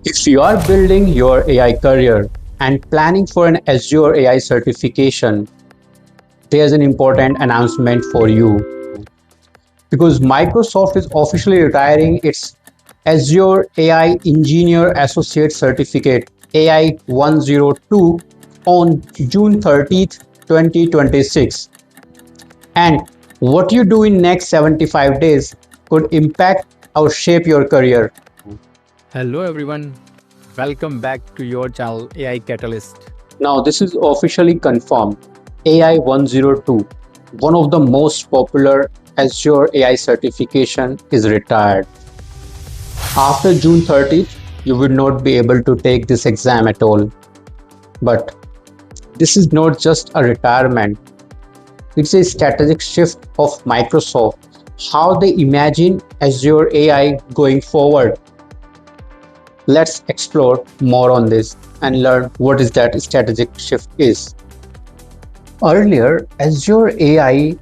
If you are building your AI career and planning for an Azure AI certification, there's an important announcement for you because Microsoft is officially retiring its Azure AI Engineer Associate Certificate AI-102 on June 30th, 2026. And what you do in next 75 days could impact or shape your career. Hello everyone, welcome back to your channel AI Catalyst. Now, this is officially confirmed. AI 102, one of the most popular Azure AI certification, is retired. After June 30th, you will not be able to take this exam at all. But this is not just a retirement, it's a strategic shift of Microsoft, how they imagine Azure AI going forward. Let's explore more on this and learn what is that strategic shift is. Earlier, Azure AI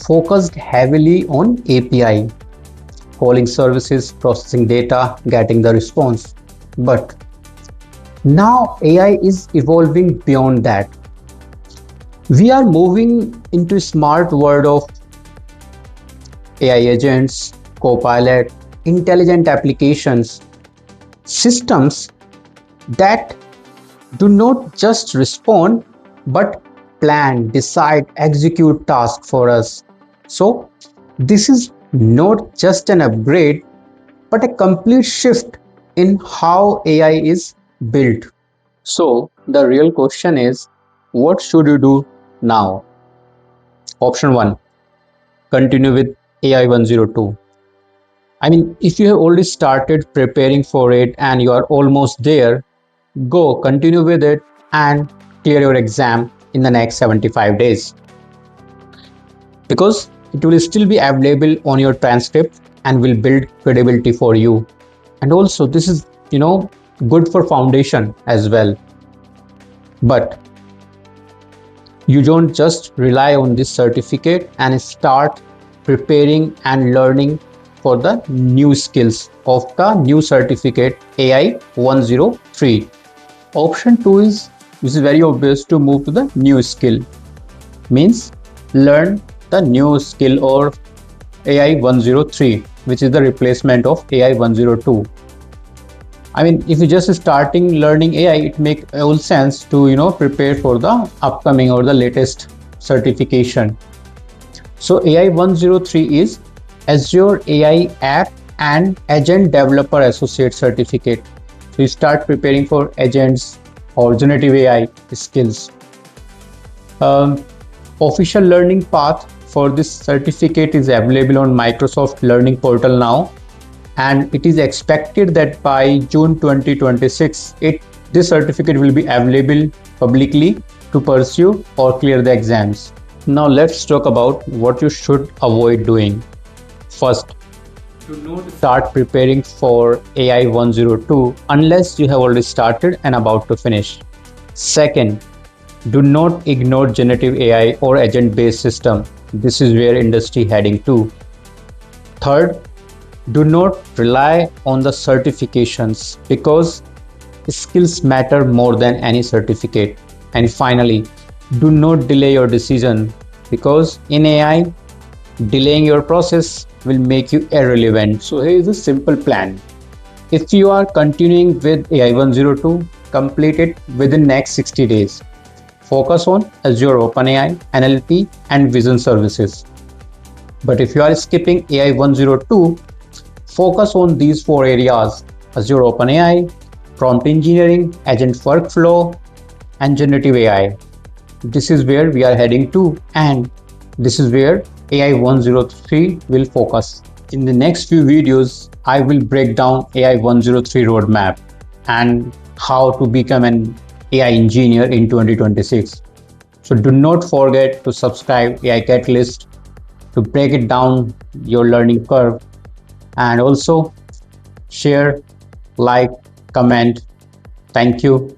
focused heavily on API, calling services, processing data, getting the response. But now AI is evolving beyond that. We are moving into a smart world of AI agents, copilot, intelligent applications, systems that do not just respond but plan, decide, execute tasks for us. So, this is not just an upgrade but a complete shift in how AI is built. So, the real question is what should you do now? Option 1, continue with AI 102. If you have already started preparing for it and you are almost there, go continue with it and clear your exam in the next 75 days because it will still be available on your transcript and will build credibility for you. And also, this is, good for foundation as well. But you don't just rely on this certificate and start preparing and learning for the new skills of the new certificate AI 103. Option 2 is, which is very obvious, to move to the new skill. Means learn the new skill or AI 103, which is the replacement of AI 102. If you're just starting learning AI, it makes all sense to prepare for the upcoming or the latest certification. So AI 103 is Azure AI App and Agent Developer Associate Certificate. So you start preparing for agents or generative AI skills. Official learning path for this certificate is available on Microsoft Learning Portal now, and it is expected that by June 2026, this certificate will be available publicly to pursue or clear the exams. Now let's talk about what you should avoid doing. First, do not start preparing for AI 102 unless you have already started and about to finish. Second, do not ignore generative AI or agent-based system. This is where industry heading to. Third, do not rely on the certifications because skills matter more than any certificate. And finally, do not delay your decision because in AI, delaying your process will make you irrelevant. So here is a simple plan. If you are continuing with AI 102, complete it within next 60 days. Focus on Azure OpenAI, NLP and Vision services. But if you are skipping AI 102, focus on these 4 areas: Azure OpenAI, prompt engineering, agent workflow, and generative AI. This is where we are heading to, and this is where AI 103 will focus. In the next few videos, I will break down AI 103 roadmap and how to become an AI engineer in 2026. So do not forget to subscribe AI Catalyst to break it down your learning curve, and also share, like, comment. Thank you.